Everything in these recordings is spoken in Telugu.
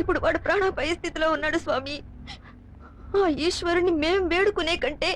ఇప్పుడు వాడు ప్రాణాపాయ స్థితిలో ఉన్నాడు స్వామి. ఆ ఈశ్వరుని మేం వేడుకునే కంటే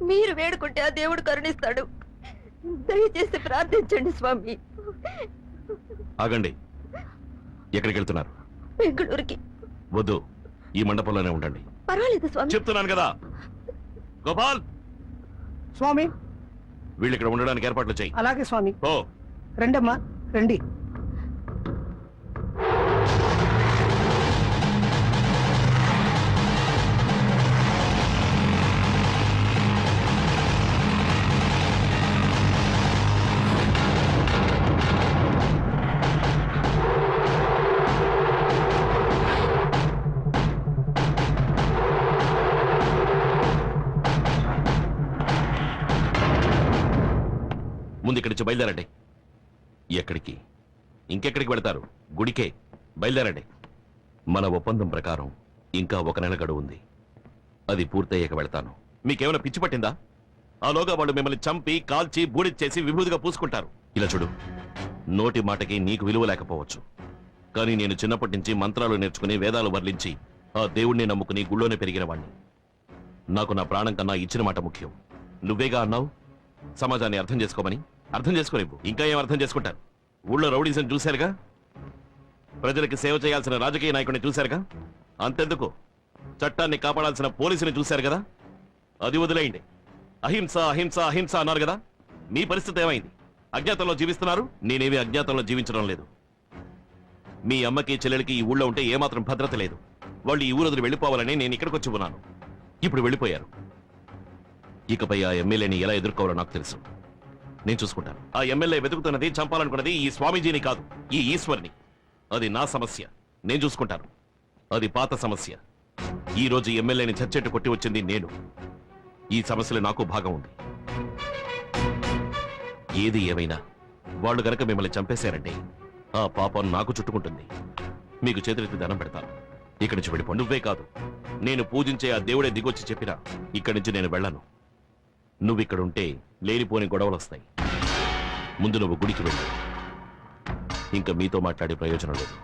మీరు వేడుకుంటే ఆ దేవుడు కరుణిస్తాడు. దయచేసి ప్రార్థించండి స్వామి. ఆగండి. ఎక్కడికి వెళ్తున్నారు? బెంగళూరుకి. వద్దు, ఈ మండపంలోనే ఉండండి. పర్వాలేదు స్వామి. చెప్తున్నాను కదా. గోపాల్ స్వామి, వీళ్ళు ఇక్కడ ఉండడానికి ఏర్పాట్లు చేయి. అలాగే స్వామి. ఓ రండమ్మా, రండి. ముందు ఇక్కడి నుంచి బయలుదేరండి. ఎక్కడికి? ఇంకెక్కడికి వెళతారు? గుడికే. బయలుదేరండి. మన ఒప్పందం ప్రకారం ఇంకా 1 నెల గడువు ఉంది. అది పూర్తయ్యాక వెళతాను. మీకేమైనా పిచ్చి పట్టిందా? ఆలోగా వాళ్ళు మిమ్మల్ని చంపి కాల్చి బూడిచ్చేసి విభూతిగా పూసుకుంటారు. ఇలా చూడు, నోటి మాటకి నీకు విలువ లేకపోవచ్చు, కానీ నేను చిన్నప్పటి నుంచి మంత్రాలు నేర్చుకుని వేదాలు వర్లించి ఆ దేవుణ్ణి నమ్ముకుని గుళ్ళోనే పెరిగిన వాణ్ణి. నాకు నా ప్రాణం కన్నా ఇచ్చిన మాట ముఖ్యం. నువ్వేగా అన్నావు సమాజాన్ని అర్థం చేసుకోమని. అర్థం చేసుకోలేవు. ఇంకా ఏం అర్థం చేసుకుంటారు? ఊళ్ళో రౌడీసం చూశారుగా, ప్రజలకి సేవ చేయాల్సిన రాజకీయ నాయకుడిని చూశారుగా, అంతెందుకు చట్టాన్ని కాపాడాల్సిన పోలీసుని చూశారు కదా. అది వదిలేయండి. అహింస అహింస అహింస అన్నారు కదా. మీ పరిస్థితి ఏమైంది? అజ్ఞాతంలో జీవిస్తున్నారు. నేనేమి అజ్ఞాతంలో జీవించడం లేదు. మీ అమ్మకి చెల్లెలకి ఈ ఊళ్ళో ఉంటే ఏమాత్రం భద్రత లేదు. వాళ్ళు ఈ ఊరు వదిలి వెళ్ళిపోవాలని నేను ఇక్కడికి వచ్చి ఉన్నాను. ఇప్పుడు వెళ్ళిపోయారు. ఇకపై ఆ ఎమ్మెల్యేని ఎలా ఎదుర్కోవాలో నాకు తెలుసు. నేను చూసుకుంటాను. ఆ ఎమ్మెల్యే వెతుకుతున్నది, చంపాలనుకున్నది ఈ స్వామీజీని కాదు, ఈ ఈశ్వర్ని. అది నా సమస్య, నేను చూసుకుంటాను. అది పాత సమస్య. ఈ రోజు ఎమ్మెల్యేని చచ్చెట్టు కొట్టి వచ్చింది నేను. ఈ సమస్యలో నాకు భాగం ఉంది. ఏది ఏమైనా వాళ్ళు గనక మిమ్మల్ని చంపేశారంటే ఆ పాపం నాకు చుట్టుకుంటుంది. మీకు చేతులెత్తి దండం పెడతాను. ఇక్కడి నుంచి వెళ్ళిపో. నువ్వే కాదు, నేను పూజించే ఆ దేవుడే దిగొచ్చి చెప్పినా ఇక్కడి నుంచి నేను వెళ్ళను. నువ్విక్కడుంటే లేనిపోని గొడవలు వస్తాయి. ముందు నువ్వు గుడికి వెళ్ళు. ఇంకా మీతో మాట్లాడే ప్రయోజనం లేదు.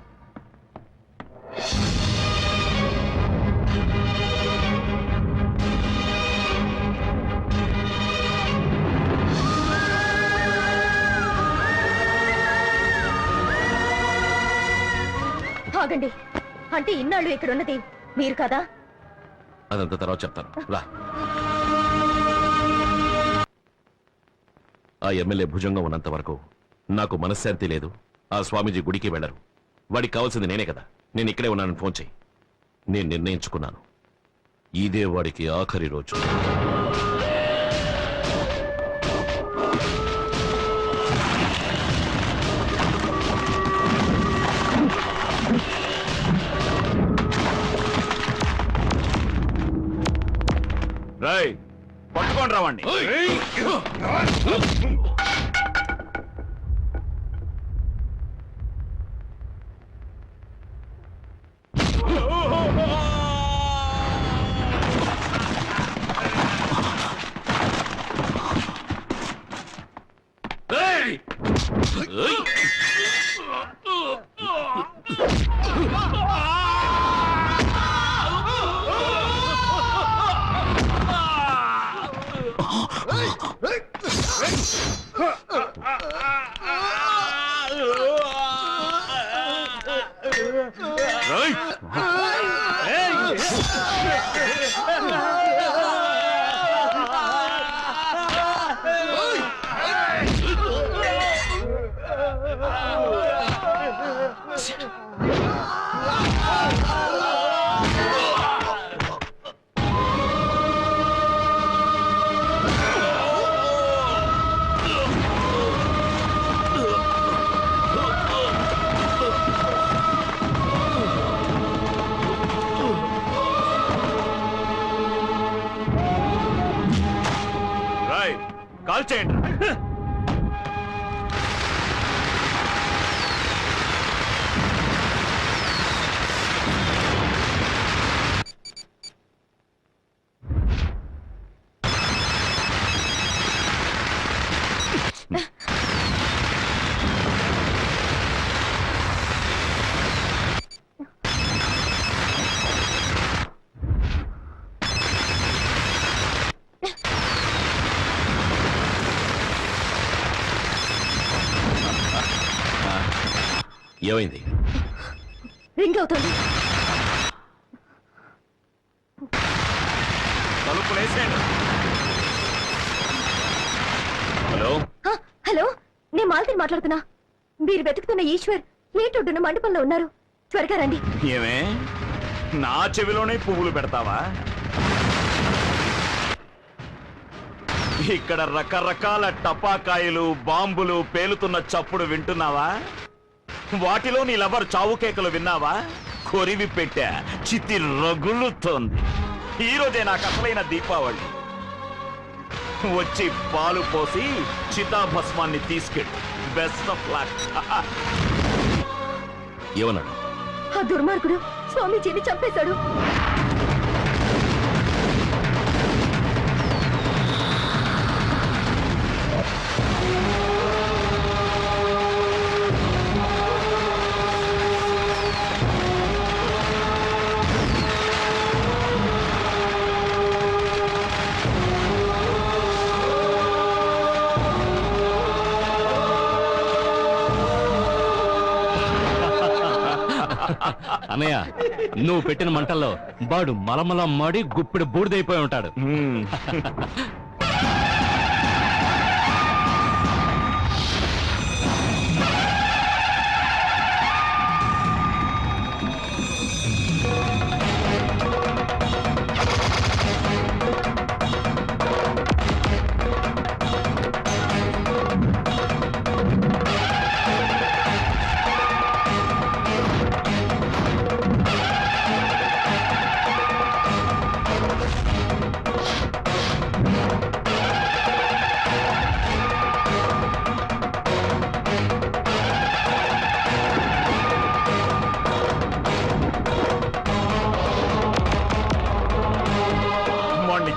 ఆగండి. అంటే ఇన్నాళ్ళు ఇక్కడ ఉన్నది మీరు కదా? అదంతా తర్వాత చెప్తాను. రా. ఆ ఎమ్మెల్యే భుజంగా ఉన్నంత వరకు నాకు మనశ్శాంతి లేదు. ఆ స్వామీజీ గుడికి వెళ్లరు. వాడికి కావాల్సింది నేనే కదా. నేను ఇక్కడే ఉన్నానని ఫోన్ చేయి. నేను నిర్ణయించుకున్నాను, ఇదే వాడికి ఆఖరి రోజు. రాయ్, పట్టుకోండి రావండి. కాల్ చేయండి. ఏమైంది? రింగ్ అవుతుంది. తలుపులేసేయండి. హలో, హలో, నేను మాలతిని మాట్లాడుతున్నా. మీరు వెతుకుతున్న ఈశ్వర్ ఏటొడ్డున మండపంలో ఉన్నారు. త్వరగా రండి. ఏమే నా చెవిలోనే పువ్వులు పెడతావా? ఇక్కడ రకరకాల టపాకాయలు బాంబులు పేలుతున్న చప్పుడు వింటున్నావా? వాటిలో నీ లవర్ చావు కేకలు విన్నావా? కొరివి పెట్టా, చిత్తి రగులుతోంది. ఈరోజే నాకు అసలైన దీపావళి. వచ్చి పాలు పోసి చితాభస్మాన్ని తీసుకెళ్ళి. Best of luck. ఏమన్నాడు? ఆ దుర్మార్గుడు స్వామీజీని చంపేశాడు. అన్నయ్య, నువ్వు పెట్టిన మంటల్లో బాడు మలమల మాడి గుప్పిడి బూడిదైపోయి ఉంటాడు.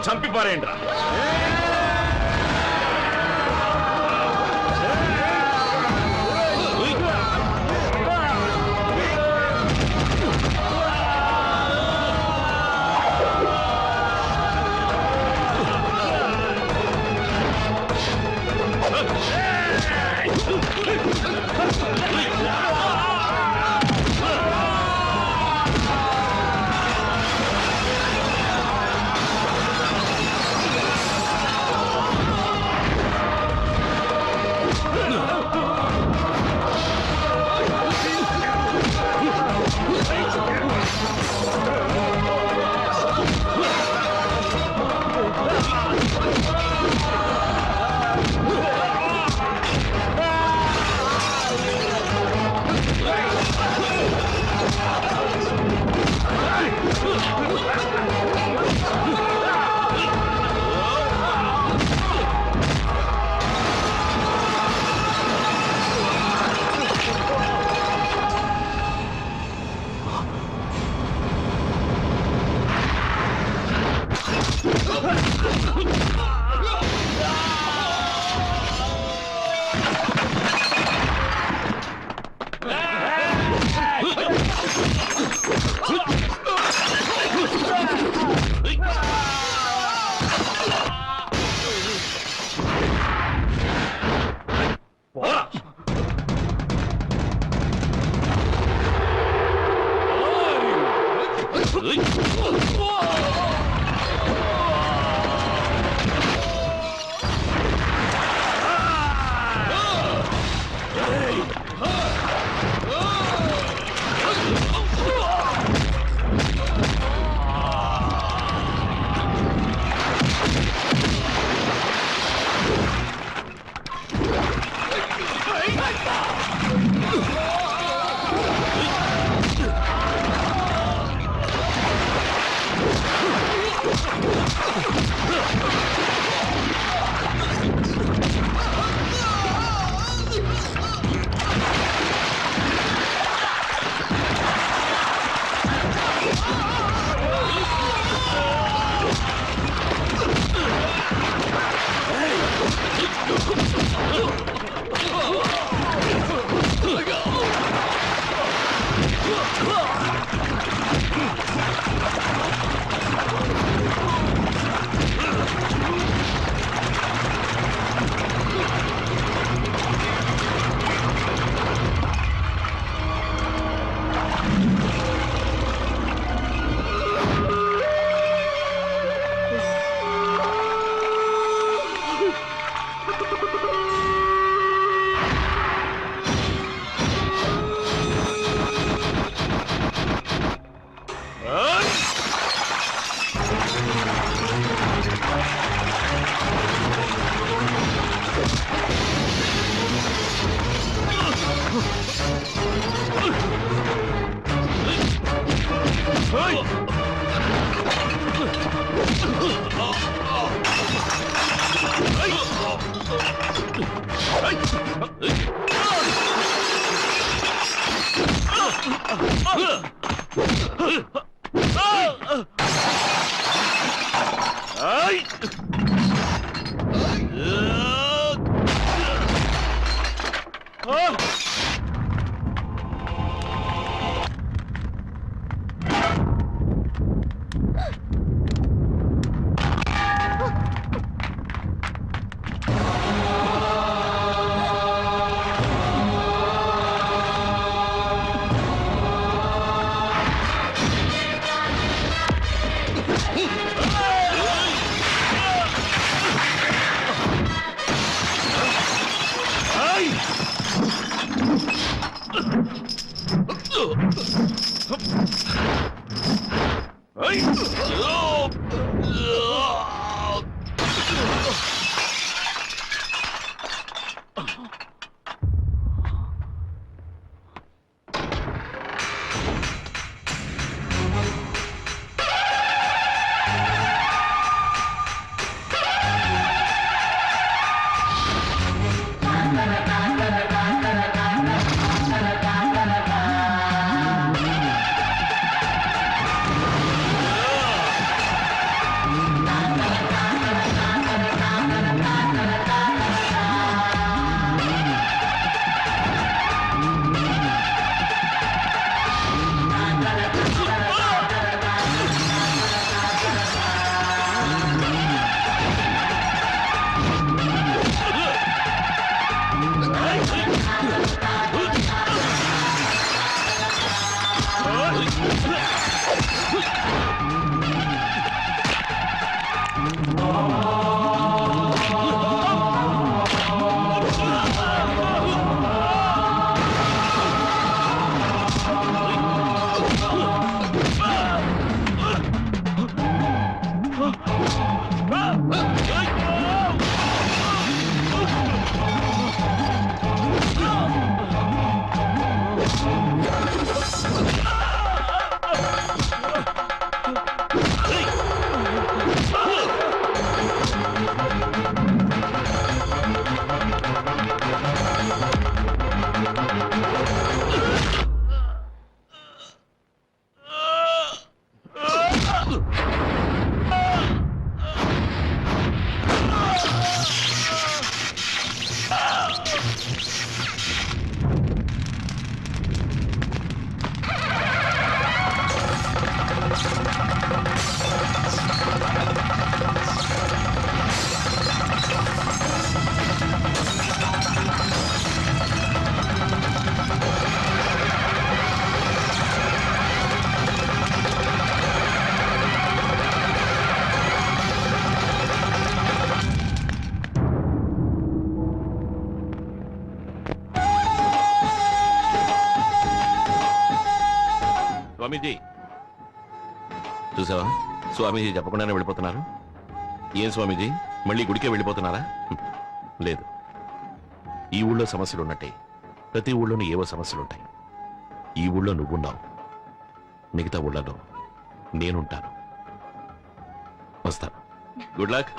చంపి పారేయండి. స్వామీజీ చూసావా, స్వామీజీ చెప్పకుండానే వెళ్ళిపోతున్నారు. ఏం స్వామీజీ, మళ్ళీ గుడికే వెళ్ళిపోతున్నారా? లేదు, ఈ ఊళ్ళో సమస్యలు ఉన్నట్టే ప్రతి ఊళ్ళోనూ ఏవో సమస్యలుంటాయి. ఈ ఊళ్ళో నువ్వున్నావు, మిగతా ఊళ్ళలో నేనుంటాను. వస్తాను. Good luck.